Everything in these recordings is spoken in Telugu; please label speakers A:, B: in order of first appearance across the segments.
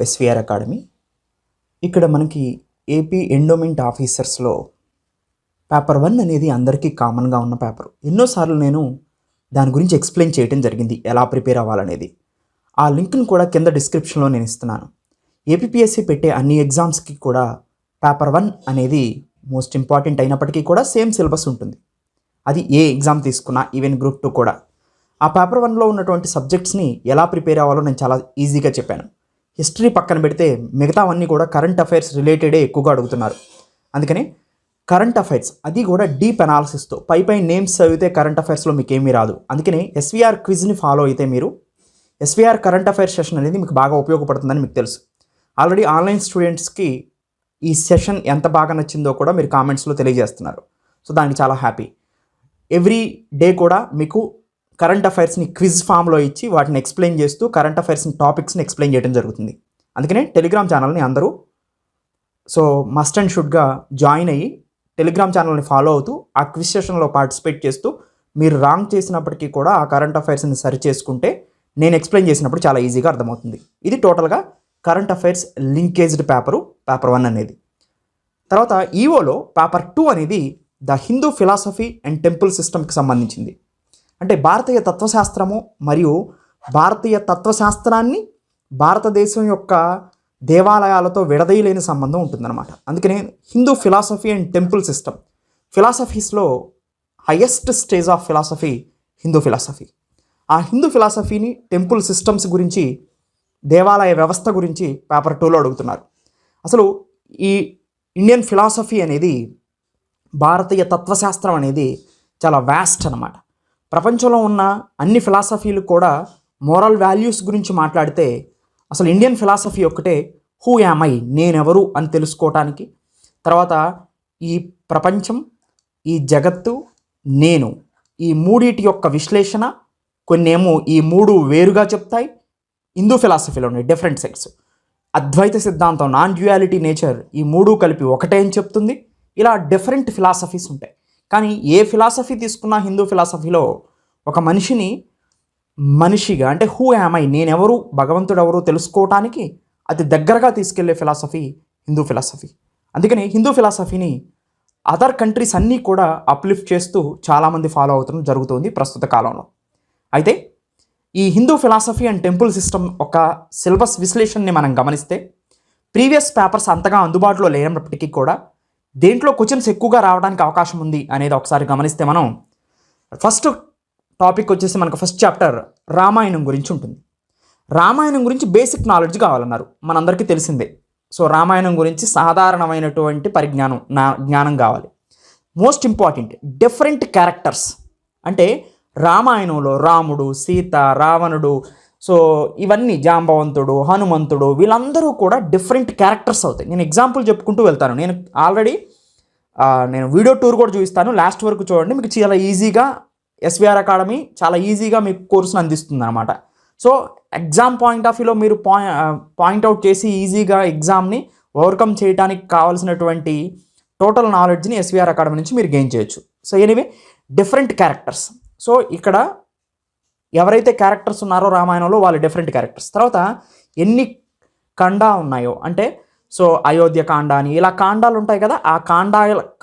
A: SVR academy. ఇక్కడ మనకి ఏపీ ఎండోమెంట్ ఆఫీసర్స్లో పేపర్ 1 అనేది అందరికీ కామన్గా ఉన్న పేపర్. ఎన్నోసార్లు నేను దాని గురించి ఎక్స్ప్లెయిన్ చేయడం జరిగింది, ఎలా ప్రిపేర్ అవ్వాలనేది. ఆ లింక్ను కూడా కింద డిస్క్రిప్షన్లో నేను ఇస్తున్నాను. ఏపీపీఎస్సీ పెట్టే అన్ని ఎగ్జామ్స్కి కూడా పేపర్ 1 అనేది మోస్ట్ ఇంపార్టెంట్ అయినప్పటికీ కూడా సేమ్ సిలబస్ ఉంటుంది. అది ఏ ఎగ్జామ్ తీసుకున్నా, ఈవెన్ గ్రూప్ 2 కూడా. ఆ పేపర్ 1లో ఉన్నటువంటి సబ్జెక్ట్స్ని ఎలా ప్రిపేర్ అవ్వాలో నేను చాలా ఈజీగా చెప్పాను. హిస్టరీ పక్కన పెడితే మిగతావన్నీ కూడా కరెంట్ అఫైర్స్ రిలేటెడే ఎక్కువగా అడుగుతున్నారు. అందుకని కరెంట్ అఫైర్స్, అది కూడా డీప్ అనాలిసిస్తో, పై నేమ్స్ చదివితే కరెంట్ అఫైర్స్లో మీకు ఏమీ రాదు. అందుకని ఎస్విఆర్ క్విజ్ని ఫాలో అయితే మీరు ఎస్విఆర్ కరెంట్ అఫైర్స్ సెషన్ అనేది మీకు బాగా ఉపయోగపడుతుందని మీకు తెలుసు. ఆల్రెడీ ఆన్లైన్ స్టూడెంట్స్కి ఈ సెషన్ ఎంత బాగా నచ్చిందో కూడా మీరు కామెంట్స్లో తెలియజేస్తున్నారు. సో దానికి చాలా హ్యాపీ. ఎవ్రీ డే కూడా మీకు కరెంట్ అఫైర్స్ని క్విజ్ ఫామ్లో ఇచ్చి వాటిని ఎక్స్ప్లెయిన్ చేస్తూ కరెంట్ అఫైర్స్ని టాపిక్స్ని ఎక్స్ప్లెయిన్ చేయడం జరుగుతుంది. అందుకనే టెలిగ్రామ్ ఛానల్ని అందరూ మస్ట్ అండ్ షుడ్గా జాయిన్ అయ్యి టెలిగ్రామ్ ఛానల్ని ఫాలో అవుతూ ఆ క్విజ్ సెషన్లో పార్టిసిపేట్ చేస్తూ మీరు రాంగ్ చేసినప్పటికీ కూడా ఆ కరెంట్ అఫైర్స్ని సరి చేసుకుంటే నేను ఎక్స్ప్లెయిన్ చేసినప్పుడు చాలా ఈజీగా అర్థమవుతుంది. ఇది టోటల్గా కరెంట్ అఫైర్స్ లింకేజ్డ్ పేపర్ 1 అనేది. తర్వాత ఈవోలో పేపర్ 2 అనేది the Hindu philosophy and temple సిస్టమ్కి సంబంధించింది. అంటే భారతీయ తత్వశాస్త్రము మరియు భారతీయ తత్వశాస్త్రాన్ని భారతదేశం యొక్క దేవాలయాలతో విడదీయలేని సంబంధం ఉంటుందన్నమాట. అందుకనే Hindu philosophy and temple system, ఫిలాసఫీస్లో highest stage of philosophy Hindu philosophy. ఆ హిందూ ఫిలాసఫీని, టెంపుల్ సిస్టమ్స్ గురించి, దేవాలయ వ్యవస్థ గురించి పేపర్ 2లో అడుగుతున్నారు. అసలు ఈ ఇండియన్ ఫిలాసఫీ అనేది, భారతీయ తత్వశాస్త్రం అనేది చాలా వ్యాస్ట్ అన్నమాట. ప్రపంచంలో ఉన్న అన్ని ఫిలాసఫీలు కూడా మోరల్ వాల్యూస్ గురించి మాట్లాడితే అసలు ఇండియన్ ఫిలాసఫీ ఒక్కటే హూ యామ్ ఐ, నేనెవరు అని తెలుసుకోవటానికి, తర్వాత ఈ ప్రపంచం, ఈ జగత్తు, నేను, ఈ మూడిటి యొక్క విశ్లేషణ, కొన్నేమో ఈ మూడు వేరుగా చెప్తాయి. హిందూ ఫిలాసఫీలో ఉన్నాయి డిఫరెంట్ సైడ్స్. అద్వైత సిద్ధాంతం, నాన్ డ్యుయాలిటీ నేచర్, ఈ మూడు కలిపి ఒకటే అని చెప్తుంది. ఇలా డిఫరెంట్ ఫిలాసఫీస్ ఉంటాయి. కానీ ఏ ఫిలాసఫీ తీసుకున్నా హిందూ ఫిలాసఫీలో ఒక మనిషిగా అంటే హూ యామ్ ఐ, నేనెవరు, భగవంతుడు ఎవరు తెలుసుకోవటానికి అతి దగ్గరగా తీసుకెళ్లే ఫిలాసఫీ హిందూ ఫిలాసఫీ. అందుకని హిందూ ఫిలాసఫీని అదర్ కంట్రీస్ అన్నీ కూడా అప్లిఫ్ట్ చేస్తూ చాలామంది ఫాలో అవుతడం జరుగుతుంది ప్రస్తుత కాలంలో. అయితే ఈ Hindu philosophy and temple system ఒక సిలబస్ విశ్లేషణని మనం గమనిస్తే ప్రీవియస్ పేపర్స్ అంతగా అందుబాటులో లేనప్పటికీ కూడా దేంట్లో క్వశ్చన్స్ ఎక్కువగా రావడానికి అవకాశం ఉంది అనేది ఒకసారి గమనిస్తే మనం ఫస్ట్ టాపిక్ వచ్చేసి మనకు ఫస్ట్ చాప్టర్ రామాయణం గురించి ఉంటుంది. రామాయణం గురించి బేసిక్ నాలెడ్జ్ కావాలన్నారు, మనందరికీ తెలిసిందే. సో రామాయణం గురించి సాధారణమైనటువంటి జ్ఞానం కావాలి. మోస్ట్ ఇంపార్టెంట్ డిఫరెంట్ క్యారెక్టర్స్, అంటే రామాయణంలో రాముడు, సీత, రావణుడు, సో ఇవన్నీ జాంబవంతుడు, హనుమంతుడు, వీళ్ళందరూ కూడా డిఫరెంట్ క్యారెక్టర్స్ అవుతాయి. నేను ఎగ్జాంపుల్ చెప్పుకుంటూ వెళ్తాను. నేను ఆల్రెడీ వీడియో టూర్ కూడా చూపిస్తాను, లాస్ట్ వరకు చూడండి. మీకు చాలా ఈజీగా ఎస్విఆర్ అకాడమీ చాలా ఈజీగా మీకు కోర్సును అందిస్తుంది అనమాట. సో ఎగ్జామ్ పాయింట్ ఆఫ్ వ్యూలో మీరు పాయింట్అవుట్ చేసి ఈజీగా ఎగ్జామ్ని ఓవర్కమ్ చేయడానికి కావాల్సినటువంటి టోటల్ నాలెడ్జ్ని ఎస్విఆర్ అకాడమీ నుంచి మీరు గెయిన్ చేయొచ్చు. So anyway different characters. So ఇక్కడ ఎవరైతే క్యారెక్టర్స్ ఉన్నారో రామాయణంలో వాళ్ళు డిఫరెంట్ క్యారెక్టర్స్. తర్వాత ఎన్ని ఖండా ఉన్నాయో, అంటే సో అయోధ్య కాండ అని ఇలా కాండాలు ఉంటాయి కదా, ఆ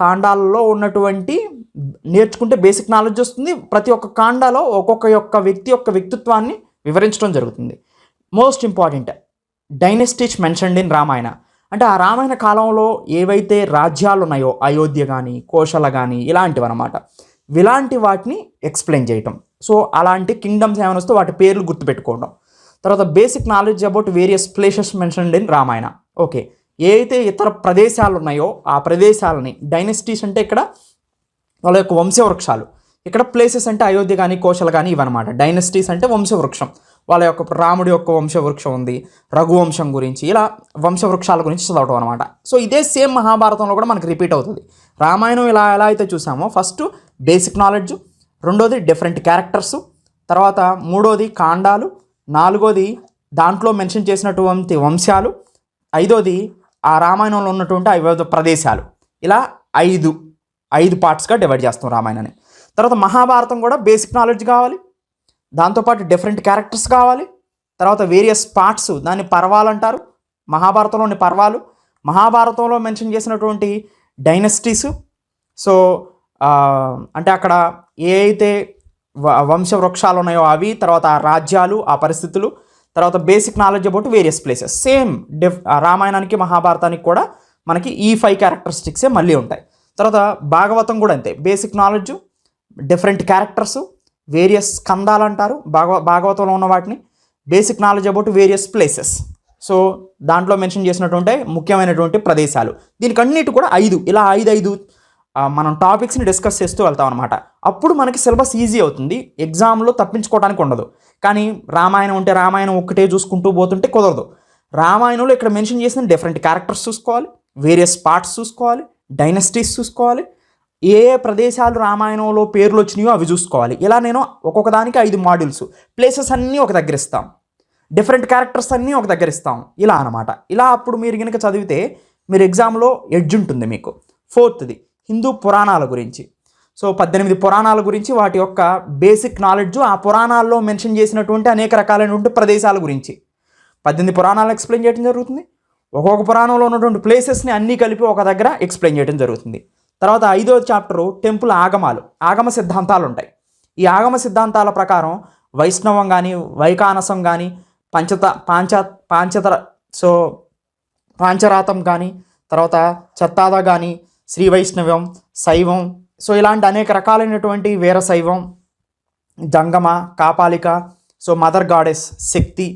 A: కాండాలలో ఉన్నటువంటి నేర్చుకుంటే బేసిక్ నాలెడ్జ్ వస్తుంది. ప్రతి ఒక్క కాండాలో ఒక్కొక్క వ్యక్తి యొక్క వ్యక్తిత్వాన్ని వివరించడం జరుగుతుంది. Most important dynasties mentioned in Ramayana, అంటే ఆ రామాయణ కాలంలో ఏవైతే రాజ్యాలు ఉన్నాయో, అయోధ్య కానీ, కోశల కానీ, ఇలాంటివి అనమాట, ఇలాంటి వాటిని ఎక్స్ప్లెయిన్ చేయటం. సో అలాంటి కింగ్డమ్స్ ఏమైనా వస్తే వాటి పేర్లు గుర్తుపెట్టుకోవడం. తర్వాత basic knowledge about various places mentioned in Ramayana. Okay, ఏ అయితే ఇతర ప్రదేశాలు ఉన్నాయో ఆ ప్రదేశాలని, డైనెస్టీస్ అంటే ఇక్కడ వాళ్ళ యొక్క వంశవృక్షాలు, ఇక్కడ ప్లేసెస్ అంటే అయోధ్య కానీ, కోశలు కానీ ఇవన్నమాట. డైనెస్టీస్ అంటే వంశవృక్షం, వాళ్ళ యొక్క రాముడి యొక్క వంశవృక్షం ఉంది, రఘువంశం గురించి, ఇలా వంశవృక్షాల గురించి చదవటం అనమాట. సో ఇదే సేమ్ మహాభారతంలో కూడా మనకి రిపీట్ అవుతుంది. రామాయణం ఎలా అయితే చూసామో, ఫస్ట్ బేసిక్ నాలెడ్జ్, రెండోది డిఫరెంట్ క్యారెక్టర్స్, తర్వాత మూడోది కాండాలు, నాలుగోది దాంట్లో మెన్షన్ చేసినటువంటి వంశాలు, ఐదోది ఆ రామాయణంలో ఉన్నటువంటి వివిధ ప్రదేశాలు. ఇలా ఐదు పార్ట్స్గా డివైడ్ చేస్తాం రామాయణాన్ని. తర్వాత మహాభారతం కూడా బేసిక్ నాలెడ్జ్ కావాలి, దాంతోపాటు డిఫరెంట్ క్యారెక్టర్స్ కావాలి, తర్వాత వేరియస్ పార్ట్స్, దాన్ని పర్వాలు అంటారు, మహాభారతంలోని పర్వాలు. మహాభారతంలో మెన్షన్ చేసినటువంటి డైనస్టీస్. సో అంటే అక్కడ ఏ అయితే వంశవృక్షాలు ఉన్నాయో అవి, తర్వాత ఆ రాజ్యాలు, ఆ పరిస్థితులు, తర్వాత basic knowledge about various places. Same రామాయణానికి మహాభారతానికి కూడా మనకి ఈ 5 క్యారెక్టరిస్టిక్సే మళ్ళీ ఉంటాయి. తర్వాత భాగవతం కూడా అంతే, basic knowledge, different characters, various స్కందాలు అంటారు భాగవతంలో ఉన్న వాటిని, basic knowledge about various places. So దాంట్లో మెన్షన్ చేసినటువంటి ముఖ్యమైనటువంటి ప్రదేశాలు. దీనికి అన్నిటి కూడా 5 ఇలా 5 మనం టాపిక్స్ని డిస్కస్ చేస్తూ వెళ్తాం అనమాట. అప్పుడు మనకి సిలబస్ ఈజీ అవుతుంది, ఎగ్జామ్లో తప్పించుకోవడానికి ఉండదు. కానీ రామాయణం ఉంటే రామాయణం ఒక్కటే చూసుకుంటూ పోతుంటే కుదరదు. రామాయణంలో ఇక్కడ మెన్షన్ చేసిన డిఫరెంట్ క్యారెక్టర్స్ చూసుకోవాలి, వేరియస్ పార్ట్స్ చూసుకోవాలి, డైనస్టీస్ చూసుకోవాలి, ఏ ప్రదేశాలు రామాయణంలో పేర్లు వచ్చినాయో అవి చూసుకోవాలి. ఇలా నేను ఒక్కొక్క దానికి 5 మాడ్యూల్స్, ప్లేసెస్ అన్నీ ఒక దగ్గర ఇస్తాం, డిఫరెంట్ క్యారెక్టర్స్ అన్నీ ఒక దగ్గర ఇస్తాం, ఇలా అనమాట. ఇలా అప్పుడు మీరు కనుక చదివితే మీరు ఎగ్జామ్లో ఎడ్జ్ ఉంటుంది మీకు. 4th హిందూ పురాణాల గురించి. సో 18 పురాణాల గురించి, వాటి యొక్క బేసిక్ నాలెడ్జ్, ఆ పురాణాల్లో మెన్షన్ చేసినటువంటి అనేక రకాలైనటువంటి ప్రదేశాల గురించి 18 పురాణాలు ఎక్స్ప్లెయిన్ చేయడం జరుగుతుంది. ఒక్కొక్క పురాణంలో ఉన్నటువంటి ప్లేసెస్ని అన్నీ కలిపి ఒక దగ్గర ఎక్స్ప్లెయిన్ చేయడం జరుగుతుంది. తర్వాత 5వ చాప్టరు టెంపుల్ ఆగమాలు, ఆగమ సిద్ధాంతాలు ఉంటాయి. ఈ ఆగమ సిద్ధాంతాల ప్రకారం వైష్ణవం కానీ, వైకానసం కానీ, పాంచరాతం కానీ, తర్వాత చత్తాద కానీ, శ్రీ వైష్ణవం, శైవం, సో ఇలాంటి అనేక రకాలైనటువంటి వీరశైవం, జంగమ, కాపాలిక, సో మదర్ గాడెస్, శక్తి,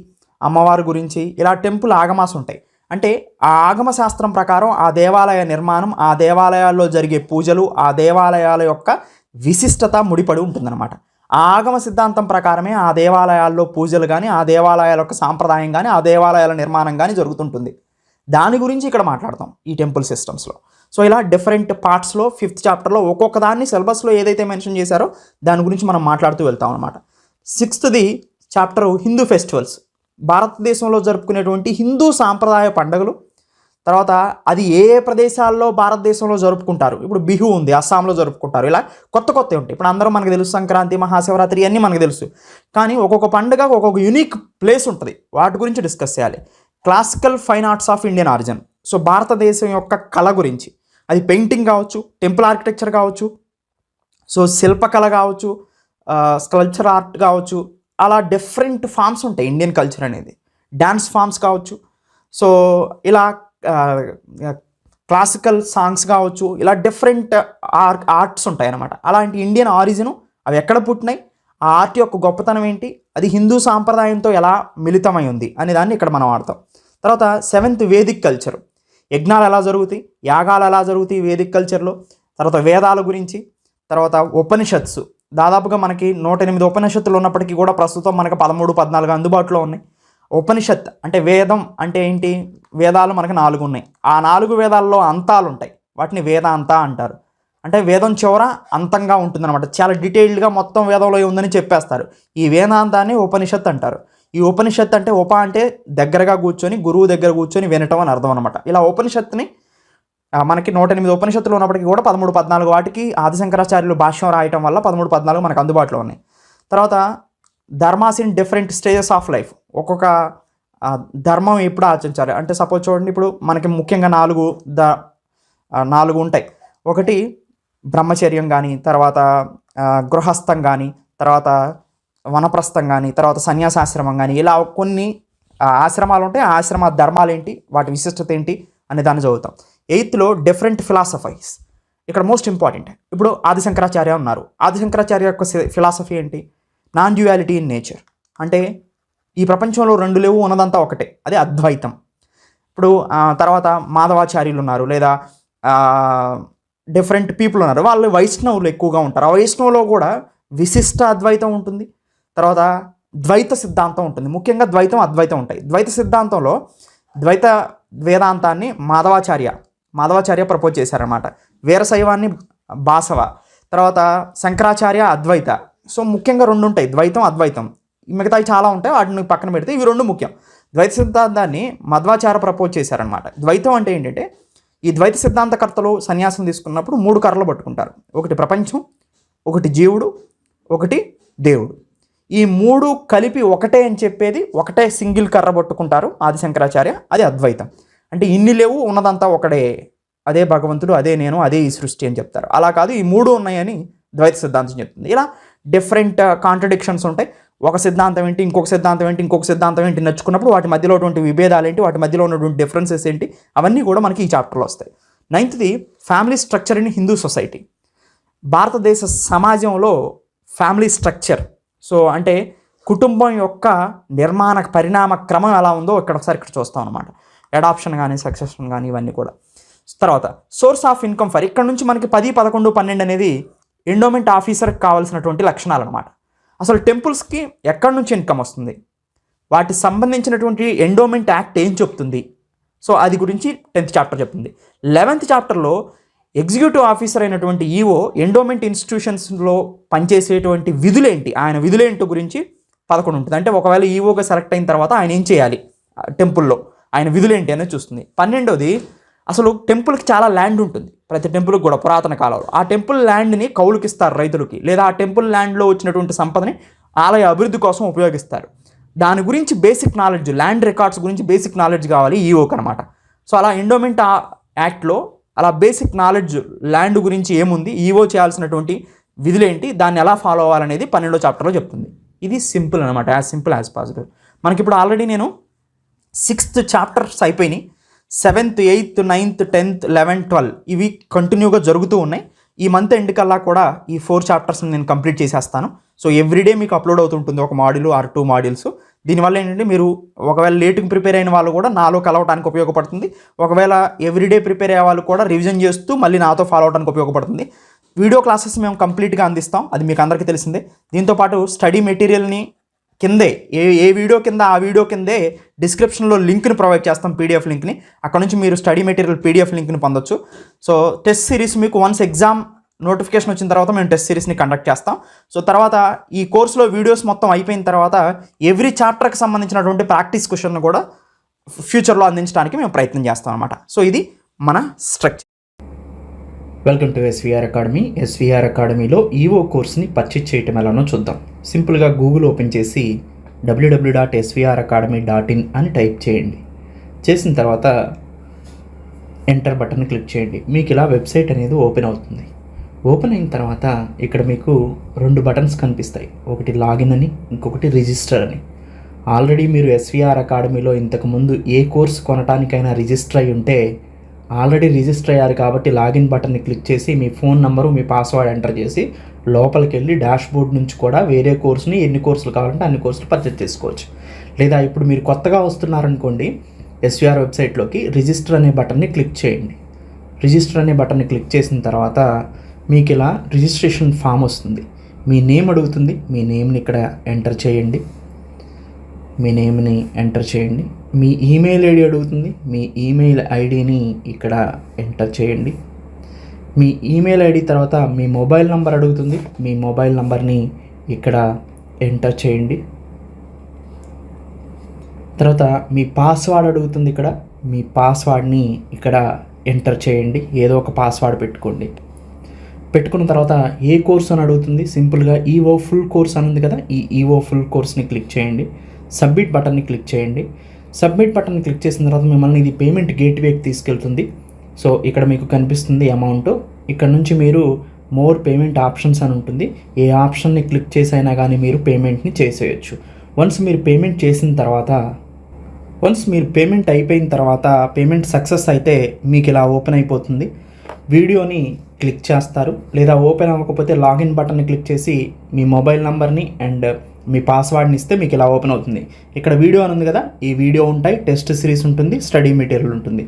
A: అమ్మవారి గురించి ఇలా టెంపుల్ ఆగమాస్ ఉంటాయి. అంటే ఆ ఆగమ శాస్త్రం ప్రకారం ఆ దేవాలయ నిర్మాణం, ఆ దేవాలయాల్లో జరిగే పూజలు, ఆ దేవాలయాల యొక్క విశిష్టత ముడిపడి ఉంటుందన్నమాట. ఆ ఆగమ సిద్ధాంతం ప్రకారమే ఆ దేవాలయాల్లో పూజలు కానీ, ఆ దేవాలయాల యొక్క సాంప్రదాయం కానీ, ఆ దేవాలయాల నిర్మాణం కానీ జరుగుతుంటుంది. దాని గురించి ఇక్కడ మాట్లాడతాం ఈ టెంపుల్ సిస్టమ్స్లో. సో ఇలా డిఫరెంట్ పార్ట్స్లో 5th చాప్టర్లో ఒక్కొక్క దాన్ని సిలబస్లో ఏదైతే మెన్షన్ చేశారో దాని గురించి మనం మాట్లాడుతూ వెళ్తాం అనమాట. 6th చాప్టరు హిందూ ఫెస్టివల్స్, భారతదేశంలో జరుపుకునేటువంటి హిందూ సాంప్రదాయ పండుగలు. తర్వాత అది ఏ ప్రదేశాల్లో భారతదేశంలో జరుపుకుంటారు. ఇప్పుడు బిహు ఉంది, అస్సాంలో జరుపుకుంటారు. ఇలా కొత్త కొత్తవి ఉంటాయి. ఇప్పుడు అందరూ మనకు తెలుసు, సంక్రాంతి, మహాశివరాత్రి అన్నీ మనకు తెలుసు. కానీ ఒక్కొక్క పండుగ ఒక్కొక్క యూనిక్ ప్లేస్ ఉంటుంది, వాటి గురించి డిస్కస్ చేయాలి. Classical fine arts of Indian origin, so భారతదేశం యొక్క కళ గురించి, అది పెయింటింగ్ కావచ్చు, టెంపుల్ ఆర్కిటెక్చర్ కావచ్చు, సో శిల్పకళ కావచ్చు, స్కల్ప్చర్ ఆర్ట్ కావచ్చు, అలా డిఫరెంట్ ఫామ్స్ ఉంటాయి ఇండియన్ కల్చర్ అనేది. డ్యాన్స్ ఫామ్స్ కావచ్చు, సో ఇలా క్లాసికల్ సాంగ్స్ కావచ్చు, ఇలా డిఫరెంట్ ఆర్ట్స్ ఉంటాయి అన్నమాట. అలాంటి ఇండియన్ ఆరిజిన్, అవి ఎక్కడ పుట్టినాయి, ఆ ఆర్ట్ యొక్క గొప్పతనం ఏంటి, అది హిందూ సాంప్రదాయంతో ఎలా మిళితమై ఉంది అనే దాన్ని ఇక్కడ మనం ఆడతాం. తర్వాత 7th వేదిక్ కల్చర్, యజ్ఞాలు ఎలా జరుగుతాయి, యాగాలు ఎలా జరుగుతాయి వేదిక్ కల్చర్లో. తర్వాత వేదాల గురించి, తర్వాత ఉపనిషత్స్, దాదాపుగా మనకి 108 ఉపనిషత్తులు ఉన్నప్పటికీ కూడా ప్రస్తుతం మనకు 13, 14 అందుబాటులో ఉన్నాయి. ఉపనిషత్ అంటే వేదం అంటే ఏంటి, వేదాలు మనకు 4 ఉన్నాయి. ఆ 4 వేదాల్లో అంతాలు ఉంటాయి, వాటిని వేదాంత అంటారు. అంటే వేదం చివర అంతంగా ఉంటుందన్నమాట, చాలా డీటెయిల్డ్గా మొత్తం వేదంలో ఉందని చెప్పేస్తారు. ఈ వేదాంతాన్ని ఉపనిషత్ అంటారు. ఈ ఉపనిషత్ అంటే అంటే దగ్గరగా కూర్చొని, గురువు దగ్గర కూర్చొని వినటం అని అర్థం అనమాట. ఇలా ఉపనిషత్తుని మనకి 108 ఉపనిషత్తులు ఉన్నప్పటికీ కూడా 13, 14 వాటికి ఆదిశంకరాచార్యులు భాష్యం రాయటం వల్ల 13, 14 మనకు అందుబాటులో ఉన్నాయి. తర్వాత dharmas in different stages of life, ఒక్కొక్క ధర్మం ఎప్పుడు ఆచరించాలి అంటే, సపోజ్ చూడండి, ఇప్పుడు మనకి ముఖ్యంగా 4 ఉంటాయి. ఒకటి బ్రహ్మచర్యం కానీ, తర్వాత గృహస్థం కానీ, తర్వాత వనప్రస్థం కానీ, తర్వాత సన్యాసాశ్రమం కానీ, ఇలా కొన్ని ఆశ్రమాలు ఉంటాయి. ఆ ఆశ్రమ ధర్మాలు ఏంటి, వాటి విశిష్టత ఏంటి అనే దాన్ని చదువుతాం. 8th డిఫరెంట్ ఫిలాసఫీస్, ఇక్కడ మోస్ట్ ఇంపార్టెంట్. ఇప్పుడు ఆదిశంకరాచార్య ఉన్నారు, ఆదిశంకరాచార్య యొక్క ఫిలాసఫీ ఏంటి, నాన్ డ్యుయాలిటీ ఇన్ నేచర్, అంటే ఈ ప్రపంచంలో 2 లేవు, ఉన్నదంతా ఒకటే, అదే అద్వైతం. ఇప్పుడు తర్వాత మాధవాచార్యులు ఉన్నారు, లేదా డిఫరెంట్ పీపుల్ ఉన్నారు, వాళ్ళు వైష్ణవులు ఎక్కువగా ఉంటారు. ఆ వైష్ణవులో కూడా విశిష్ట అద్వైతం ఉంటుంది, తర్వాత ద్వైత సిద్ధాంతం ఉంటుంది. ముఖ్యంగా ద్వైతం, అద్వైతం ఉంటాయి. ద్వైత సిద్ధాంతంలో ద్వైత వేదాంతాన్ని మాధవాచార్య ప్రపోజ్ చేశారనమాట. వీరశైవాన్ని బాసవ, తర్వాత శంకరాచార్య అద్వైత. సో ముఖ్యంగా 2 ఉంటాయి, ద్వైతం, అద్వైతం. మిగతావి చాలా ఉంటాయి, వాటిని పక్కన పెడితే ఇవి 2 ముఖ్యం. ద్వైత సిద్ధాంతాన్ని మధ్వాచార్య ప్రపోజ్ చేశారనమాట. ద్వైతం అంటే ఏంటంటే, ఈ ద్వైత సిద్ధాంతకర్తలు సన్యాసం తీసుకున్నప్పుడు 3 కర్రలు పట్టుకుంటారు. ఒకటి ప్రపంచం, ఒకటి జీవుడు, ఒకటి దేవుడు. ఈ మూడు కలిపి ఒకటే అని చెప్పేది, ఒకటే సింగిల్ కర్ర పట్టుకుంటారు ఆదిశంకరాచార్య, అది అద్వైతం. అంటే ఇన్ని లేవు, ఉన్నదంతా ఒకడే, అదే భగవంతుడు, అదే నేను, అదే ఈ సృష్టి అని చెప్తారు. అలా కాదు, ఈ మూడు ఉన్నాయని ద్వైత సిద్ధాంతం చెప్తుంది. ఇలా డిఫరెంట్ కాంట్రడిక్షన్స్ ఉంటాయి. ఒక సిద్ధాంతం ఏంటి, ఇంకొక సిద్ధాంతం ఏంటి, ఇంకొక సిద్ధాంతం ఏంటి నచ్చుకున్నప్పుడు వాటి మధ్యలో ఉన్నటువంటి విభేదాలు ఏంటి, వాటి మధ్యలో ఉన్నటువంటి డిఫరెన్సెస్ ఏంటి, అవన్నీ కూడా మనకి ఈ చాప్టర్లో వస్తాయి. 9th family structure in Hindu society. భారతదేశ సమాజంలో ఫ్యామిలీ స్ట్రక్చర్, సో అంటే కుటుంబం యొక్క నిర్మాణ పరిణామ క్రమం ఎలా ఉందో ఇక్కడ చూస్తాం అనమాట. అడాప్షన్ కానీ, సక్సెషన్ కానీ, ఇవన్నీ కూడా. తర్వాత సోర్స్ ఆఫ్ ఇన్కమ్ ఫర్, ఇక్కడ నుంచి మనకి 10, 11, 12 అనేది ఎండోమెంట్ ఆఫీసర్కి కావాల్సినటువంటి లక్షణాలు అనమాట. అసలు టెంపుల్స్కి ఎక్కడి నుంచి ఇన్కమ్ వస్తుంది, వాటికి సంబంధించినటువంటి ఎండోమెంట్ యాక్ట్ ఏం చెప్తుంది, సో అది గురించి 10th చాప్టర్ చెప్తుంది. 11th చాప్టర్లో ఎగ్జిక్యూటివ్ ఆఫీసర్ అయినటువంటి ఈఓ ఎండోమెంట్ ఇన్స్టిట్యూషన్స్లో పనిచేసేటువంటి విధులేంటి, ఆయన విధులేంటి గురించి 11 ఉంటుంది. అంటే ఒకవేళ ఈఓగా సెలెక్ట్ అయిన తర్వాత ఆయన ఏం చేయాలి టెంపుల్లో, ఆయన విధులేంటి అనేది చూస్తుంది. 12వది అసలు టెంపుల్కి చాలా ల్యాండ్ ఉంటుంది, ప్రతి టెంపుల్కి కూడా పురాతన కాలంలో. ఆ టెంపుల్ ల్యాండ్ని కౌలుకి ఇస్తారు రైతులకి, లేదా ఆ టెంపుల్ ల్యాండ్లో వచ్చినటువంటి సంపదని ఆలయ అభివృద్ధి కోసం ఉపయోగిస్తారు. దాని గురించి బేసిక్ నాలెడ్జ్, ల్యాండ్ రికార్డ్స్ గురించి బేసిక్ నాలెడ్జ్ కావాలి ఈఓకి అనమాట. సో అలా ఎండోమెంట్ యాక్ట్లో అలా బేసిక్ నాలెడ్జ్ ల్యాండ్ గురించి ఏముంది, ఈఓ చేయాల్సినటువంటి విధులేంటి, దాన్ని ఎలా ఫాలో అవ్వాలనేది 12వ చాప్టర్లో చెప్తుంది. ఇది సింపుల్ అనమాట, యాజ్ సింపుల్ యాజ్ పాసిబుల్. మనకిప్పుడు ఆల్రెడీ నేను 6th చాప్టర్స్ అయిపోయినాయి. 7th, 8th, 9th, 10th, 11th, 12 ఇవి కంటిన్యూగా జరుగుతూ ఉన్నాయి. ఈ మంత్ ఎండ్ కల్లా కూడా ఈ 4 చాప్టర్స్ని నేను కంప్లీట్ చేసేస్తాను. సో ఎవ్రీడే మీకు అప్లోడ్ అవుతుంటుంది ఒక మాడ్యూల్ ఆర్ 2 మాడ్యూల్స్. దీనివల్ల ఏంటంటే మీరు ఒకవేళ లేట్గా ప్రిపేర్ అయిన వాళ్ళు కూడా నాలో కలవడానికి ఉపయోగపడుతుంది. ఒకవేళ ఎవ్రీడే ప్రిపేర్ అయ్యే వాళ్ళు కూడా రివిజన్ చేస్తూ మళ్ళీ నాతో ఫాలో అవడానికి ఉపయోగపడుతుంది. వీడియో క్లాసెస్ మేము కంప్లీట్గా అందిస్తాం, అది మీకు అందరికీ తెలిసిందే. దీంతోపాటు స్టడీ మెటీరియల్ని కిందే ఏ వీడియో కింద ఆ వీడియో కిందే డిస్క్రిప్షన్లో లింక్ని ప్రొవైడ్ చేస్తాం, పీడిఎఫ్ లింక్ని. అక్కడ నుంచి మీరు స్టడీ మెటీరియల్ పీడిఎఫ్ లింక్ని పొందొచ్చు. సో టెస్ట్ సిరీస్ మీకు వన్స్ ఎగ్జామ్ నోటిఫికేషన్ వచ్చిన తర్వాత మేము టెస్ట్ సిరీస్ని కండక్ట్ చేస్తాం. సో తర్వాత ఈ కోర్సులో వీడియోస్ మొత్తం అయిపోయిన తర్వాత ఎవ్రీ చాప్టర్కి సంబంధించినటువంటి ప్రాక్టీస్ క్వశ్చన్ కూడా ఫ్యూచర్లో అందించడానికి మేము ప్రయత్నం చేస్తాం అనమాట. సో ఇది మన structure. Welcome to SVR academy. SVR అకాడమీలో ఈఓ కోర్స్ని పర్చేజ్ చేయటం ఎలానో చూద్దాం. సింపుల్గా గూగుల్ ఓపెన్ చేసి www.svracademy.in అని టైప్ చేయండి. చేసిన తర్వాత ఎంటర్ బటన్ క్లిక్ చేయండి. మీకు ఇలా వెబ్సైట్ అనేది ఓపెన్ అవుతుంది. ఓపెన్ అయిన తర్వాత ఇక్కడ మీకు 2 బటన్స్ కనిపిస్తాయి, ఒకటి లాగిన్ అని, ఇంకొకటి రిజిస్టర్ అని. ఆల్రెడీ మీరు ఎస్విఆర్ అకాడమీలో ఇంతకుముందు ఏ కోర్స్ కొనటానికైనా రిజిస్టర్ అయి ఉంటే ఆల్రెడీ రిజిస్టర్ అయ్యారు కాబట్టి లాగిన్ బటన్ని క్లిక్ చేసి మీ ఫోన్ నెంబరు, మీ పాస్వర్డ్ ఎంటర్ చేసి లోపలికి వెళ్ళి డాష్ బోర్డ్ నుంచి కూడా వేరే కోర్సుని ఎన్ని కోర్సులు కావాలంటే అన్ని కోర్సులు పర్చేజ్ చేసుకోవచ్చు. లేదా ఇప్పుడు మీరు కొత్తగా వస్తున్నారనుకోండి, ఎస్విఆర్ వెబ్సైట్లోకి రిజిస్టర్ అనే బటన్ని క్లిక్ చేయండి. రిజిస్టర్ అనే బటన్ని క్లిక్ చేసిన తర్వాత మీకు ఇలా రిజిస్ట్రేషన్ ఫామ్ వస్తుంది. మీ నేమ్ అడుగుతుంది, మీ నేమ్ని ఇక్కడ ఎంటర్ చేయండి. మీ నేమ్ని ఎంటర్ చేయండి. మీ ఈమెయిల్ ఐడి అడుగుతుంది, మీ ఈమెయిల్ ఐడిని ఇక్కడ ఎంటర్ చేయండి. మీ ఈమెయిల్ ఐడి తర్వాత మీ మొబైల్ నంబర్ అడుగుతుంది, మీ మొబైల్ నంబర్ని ఇక్కడ ఎంటర్ చేయండి. తర్వాత మీ పాస్వర్డ్ అడుగుతుంది, ఇక్కడ మీ పాస్వర్డ్ని ఇక్కడ ఎంటర్ చేయండి. ఏదో ఒక పాస్వర్డ్ పెట్టుకోండి. పెట్టుకున్న తర్వాత ఏ కోర్స్ అని అడుగుతుంది, సింపుల్గా ఈఓ ఫుల్ కోర్స్ అని ఉంది కదా, ఈ ఈఓ ఫుల్ కోర్స్ని క్లిక్ చేయండి. సబ్మిట్ బటన్ని క్లిక్ చేయండి. సబ్మిట్ బటన్ క్లిక్ చేసిన తర్వాత మిమ్మల్ని ఇది పేమెంట్ గేట్వేకి తీసుకెళ్తుంది. సో ఇక్కడ మీకు కనిపిస్తుంది అమౌంట్. ఇక్కడ నుంచి మీరు మోర్ పేమెంట్ ఆప్షన్స్ అని ఉంటుంది, ఏ ఆప్షన్ని క్లిక్ చేసైనా కానీ మీరు పేమెంట్ని చేసేయచ్చు. వన్స్ మీరు పేమెంట్ అయిపోయిన తర్వాత పేమెంట్ సక్సెస్ అయితే మీకు ఇలా ఓపెన్ అయిపోతుంది. వీడియోని క్లిక్ చేస్తారు, లేదా ఓపెన్ అవ్వకపోతే లాగిన్ బటన్ని క్లిక్ చేసి మీ మొబైల్ నంబర్ని అండ్ మీ పాస్వర్డ్ని ఇస్తే మీకు ఇలా ఓపెన్ అవుతుంది. ఇక్కడ వీడియో అని ఉంది కదా, ఈ వీడియో ఉంటాయి, టెస్ట్ సిరీస్ ఉంటుంది, స్టడీ మెటీరియల్ ఉంటుంది.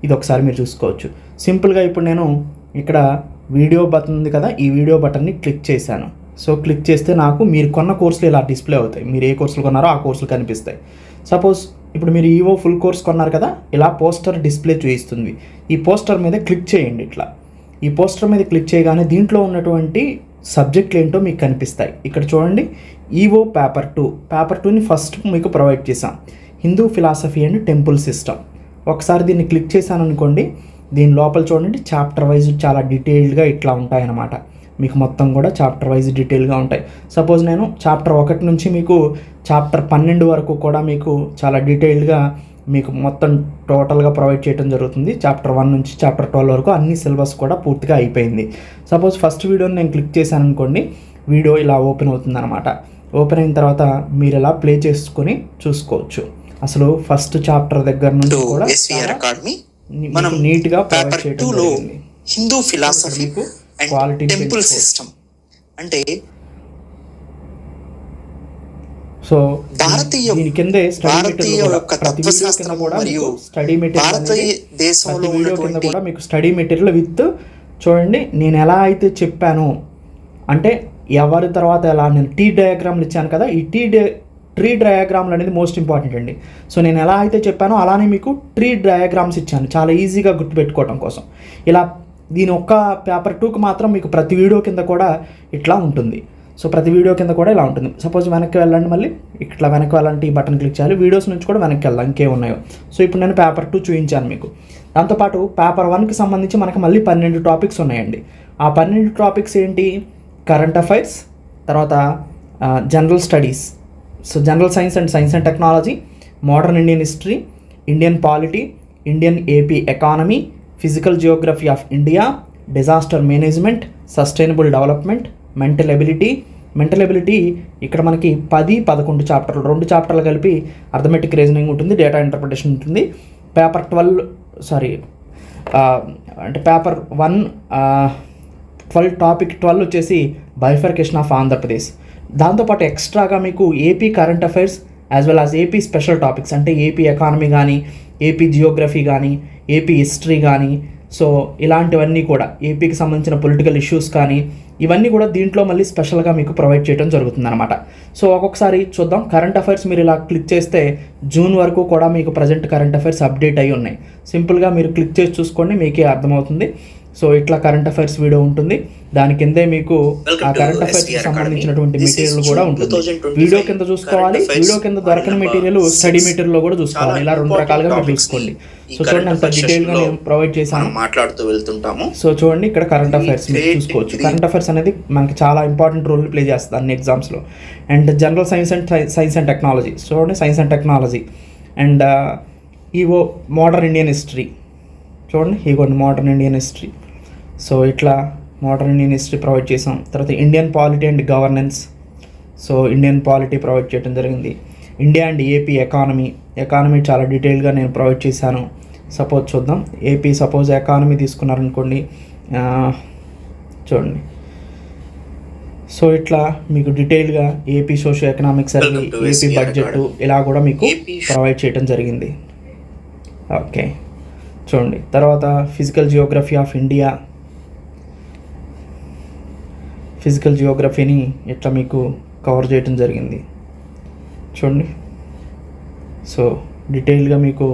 A: ఇది ఒకసారి మీరు చూసుకోవచ్చు. సింపుల్గా ఇప్పుడు నేను ఇక్కడ వీడియో బటన్ ఉంది కదా, ఈ వీడియో బటన్ని క్లిక్ చేశాను. సో క్లిక్ చేస్తే నాకు మీరు కొన్న కోర్సులు ఇలా డిస్ప్లే అవుతాయి. మీరు ఏ కోర్సులు కొన్నారో ఆ కోర్సులు కనిపిస్తాయి. సపోజ్ ఇప్పుడు మీరు ఈఓ ఫుల్ కోర్స్ కొన్నారు కదా, ఇలా పోస్టర్ డిస్ప్లే చూపిస్తుంది. ఈ పోస్టర్ మీద క్లిక్ చేయండి. ఇట్లా ఈ పోస్టర్ మీద క్లిక్ చేయగానే దీంట్లో ఉన్నటువంటి సబ్జెక్టులు ఏంటో మీకు కనిపిస్తాయి. ఇక్కడ చూడండి, ఈఓ పేపర్ 2ని ఫస్ట్ మీకు ప్రొవైడ్ చేసాం, Hindu philosophy and temple system. ఒకసారి దీన్ని క్లిక్ చేశాను అనుకోండి, దీని లోపల చూడండి చాప్టర్ వైజ్ చాలా డీటెయిల్డ్గా ఇట్లా ఉంటాయన్నమాట. మీకు మొత్తం కూడా చాప్టర్ వైజ్ డీటెయిల్గా ఉంటాయి. సపోజ్ నేను చాప్టర్ 1 నుంచి మీకు చాప్టర్ 12 వరకు కూడా మీకు చాలా డీటెయిల్డ్గా మీకు మొత్తం టోటల్గా ప్రొవైడ్ చేయడం జరుగుతుంది. చాప్టర్ 1 నుంచి చాప్టర్ 12 వరకు అన్ని సిలబస్ కూడా పూర్తిగా అయిపోయింది. సపోజ్ ఫస్ట్ వీడియోని నేను క్లిక్ చేశాను అనుకోండి, వీడియో ఇలా ఓపెన్ అవుతుందన్నమాట. ఓపెన్ అయిన తర్వాత మీరు ఇలా ప్లే చేసుకొని చూసుకోవచ్చు. అసలు ఫస్ట్ చాప్టర్ దగ్గర నుంచి కూడా మనం నీట్గా ప్రొవైడ్ చేయడం జరిగింది.
B: Hindu philosophy
A: quality
B: temple system అంటే
A: సో
B: భారతీయ
A: దీని కిందే
B: భారతీయ యొక్క తత్వశాస్త్రం మరియు
A: స్టడీ
B: భారతీయ దేశంలో
A: కింద కూడా మీకు స్టడీ మెటీరియల్ విత్ చూడండి. నేను ఎలా అయితే చెప్పానో అంటే ఎవరి తర్వాత ఎలా నేను టీ డయాగ్రామ్లు ఇచ్చాను కదా, ఈ ట్రీ డయాగ్రామ్లు అనేది మోస్ట్ ఇంపార్టెంట్ అండి. సో నేను ఎలా అయితే చెప్పానో అలానే మీకు ట్రీ డయాగ్రామ్స్ ఇచ్చాను చాలా ఈజీగా గుర్తుపెట్టుకోవడం కోసం. ఇలా దీని ఒక్క పేపర్ 2కి మాత్రం మీకు ప్రతి వీడియో కింద కూడా ఇట్లా ఉంటుంది. సో ప్రతి వీడియో కింద కూడా ఇలా ఉంటుంది. సపోజ్ వెనక్కి వెళ్ళండి, మళ్ళీ ఇట్లా వెనక్కి వెళ్ళాలంటే ఈ బటన్ క్లిక్ చేయాలి. వీడియోస్ నుంచి కూడా వెనక్కి వెళ్దాం ఇంకేమున్నాయో. సో ఇప్పుడు నేను పేపర్ 2 చూపించాను మీకు. దాంతోపాటు పేపర్ 1కి సంబంధించి మనకు మళ్ళీ 12 టాపిక్స్ ఉన్నాయండి. ఆ 12 టాపిక్స్ ఏంటి? కరెంట్ అఫైర్స్, తర్వాత general studies, so general science and technology, modern Indian history, Indian polity, Indian AP economy, physical geography of India, disaster management, sustainable development, mental ability ఇక్కడ మనకి 10-11 చాప్టర్లు, 2 చాప్టర్లు కలిపి అర్థమెటిక్ రీజనింగ్ ఉంటుంది, డేటా ఇంటర్ప్రిటేషన్ ఉంటుంది. పేపర్ 12 టాపిక్ 12 వచ్చేసి బైఫర్కేషన్ ఆఫ్ ఆంధ్రప్రదేశ్. దాంతోపాటు ఎక్స్ట్రాగా మీకు AP current affairs as well as AP special topics అంటే ఏపీ ఎకానమీ కానీ, ఏపీ జియోగ్రఫీ కానీ, ఏపీ హిస్టరీ కానీ, సో ఇలాంటివన్నీ కూడా ఏపీకి సంబంధించిన పొలిటికల్ ఇష్యూస్ కానీ ఇవన్నీ కూడా దీంట్లో మళ్ళీ స్పెషల్గా మీకు ప్రొవైడ్ చేయడం జరుగుతుందన్నమాట. సో ఒక్కొక్కసారి చూద్దాం. కరెంట్ అఫైర్స్ మీరు ఇలా క్లిక్ చేస్తే జూన్ వరకు కూడా మీకు ప్రజెంట్ కరెంట్ అఫైర్స్ అప్డేట్ అయ్యి ఉన్నాయి. సింపుల్గా మీరు క్లిక్ చేసి చూసుకోండి, మీకే అర్థమవుతుంది. సో ఇట్లా కరెంట్ అఫైర్స్ వీడియో ఉంటుంది. దాని కిందే మీకు ఆ కరెంట్ అఫైర్స్కి సంబంధించినటువంటి మెటీరియల్ కూడా ఉంటుంది. వీడియో కింద చూసుకోవాలి, వీడియో కింద దొరకని మెటీరియల్ స్టడీ మెటీరియల్లో కూడా చూసుకోవాలి. ఇలా 2 రకాలుగా మీరు చూసుకోండి. సో చూడండి అంత డీటెయిల్గా నేను ప్రొవైడ్ చేశాను,
B: మాట్లాడుతూ వెళ్తుంటాము.
A: సో చూడండి ఇక్కడ కరెంట్ అఫైర్స్ మీరు చూసుకోవచ్చు. కరెంట్ అఫైర్స్ అనేది మనకి చాలా ఇంపార్టెంట్ రోల్ ప్లే చేస్తుంది అన్ని ఎగ్జామ్స్లో. And general science and technology, చూడండి సైన్స్ అండ్ టెక్నాలజీ. అండ్ ఈవో మోడర్న్ ఇండియన్ హిస్టరీ, చూడండి ఇగోండి మోడర్న్ ఇండియన్ హిస్టరీ. సో ఇట్లా మోడర్న్ ఇండియన్ హిస్టరీ ప్రొవైడ్ చేసాం. తర్వాత Indian polity and governance, so Indian polity provide చేయడం జరిగింది. ఇండియా అండ్ ఏపీ ఎకానమీ చాలా డీటెయిల్గా నేను ప్రొవైడ్ చేశాను. సపోజ్ చూద్దాం, ఏపీ సపోజ్ ఎకానమీ తీసుకున్నారనుకోండి, చూడండి. సో ఇట్లా మీకు డీటెయిల్గా AP socio economic survey, AP budget ఇలా కూడా మీకు ప్రొవైడ్ చేయడం జరిగింది. ఓకే చూడండి. తర్వాత physical geography of India, physical జియోగ్రఫీని ఇట్లా మీకు కవర్ చేయడం జరిగింది చూడండి. సో డీటెయిల్గా మీకు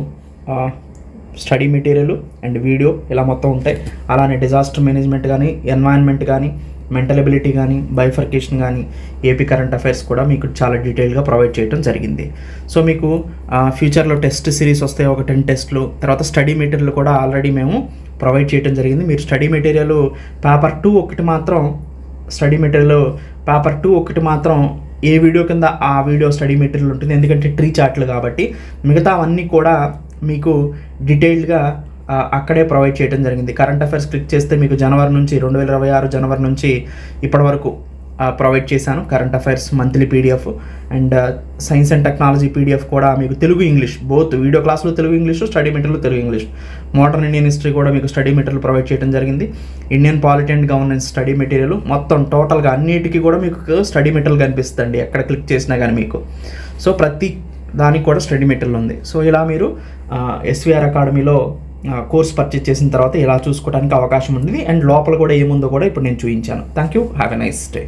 A: స్టడీ మెటీరియల్ అండ్ వీడియో ఇలా మొత్తం ఉంటాయి. అలానే డిజాస్టర్ మేనేజ్మెంట్ కానీ, ఎన్వైరన్మెంట్ కానీ, మెంటల్ ఎబిలిటీ కానీ, బైఫర్కేషన్ కానీ, ఏపీ కరెంట్ అఫైర్స్ కూడా మీకు చాలా డీటెయిల్గా ప్రొవైడ్ చేయడం జరిగింది. సో మీకు ఫ్యూచర్లో టెస్ట్ సిరీస్ వస్తాయి, ఒక 10 టెస్ట్లు. తర్వాత స్టడీ మెటీరియల్ కూడా ఆల్రెడీ మేము ప్రొవైడ్ చేయడం జరిగింది. మీరు స్టడీ మెటీరియల్ పేపర్ 2 ఒకటి మాత్రం ఏ వీడియో కింద ఆ వీడియో స్టడీ మెటీరియల్ ఉంటుంది, ఎందుకంటే ట్రీ చార్ట్లు కాబట్టి. మిగతావన్నీ కూడా మీకు డీటెయిల్డ్గా అక్కడే ప్రొవైడ్ చేయడం జరిగింది. కరెంట్ అఫైర్స్ క్లిక్ చేస్తే మీకు 2026 జనవరి నుంచి ఇప్పటి వరకు ప్రొవైడ్ చేశాను current affairs monthly PDF. And science and technology PDF కూడా మీకు తెలుగు ఇంగ్లీష్ బోత్ వీడియో క్లాసులు Telugu English, study material Telugu English. Modern Indian history కూడా మీకు స్టడీ మెటీరియల్ ప్రొవైడ్ చేయడం జరిగింది. Indian polity and governance study material మొత్తం టోటల్గా అన్నిటికీ కూడా మీకు స్టడీ మెటీరియల్ కనిపిస్తుంది ఎక్కడ క్లిక్ చేసినా కానీ మీకు. సో ప్రతి దానికి కూడా స్టడీ మెటీరియల్ ఉంది. సో ఇలా మీరు ఎస్విఆర్ అకాడమీలో కోర్స్ పర్చేజ్ చేసిన తర్వాత ఇలా చూసుకోవడానికి అవకాశం ఉంది. అండ్ లోపల కూడా ఏముందో కూడా ఇప్పుడు నేను చూపించాను. Thank you, have a nice day.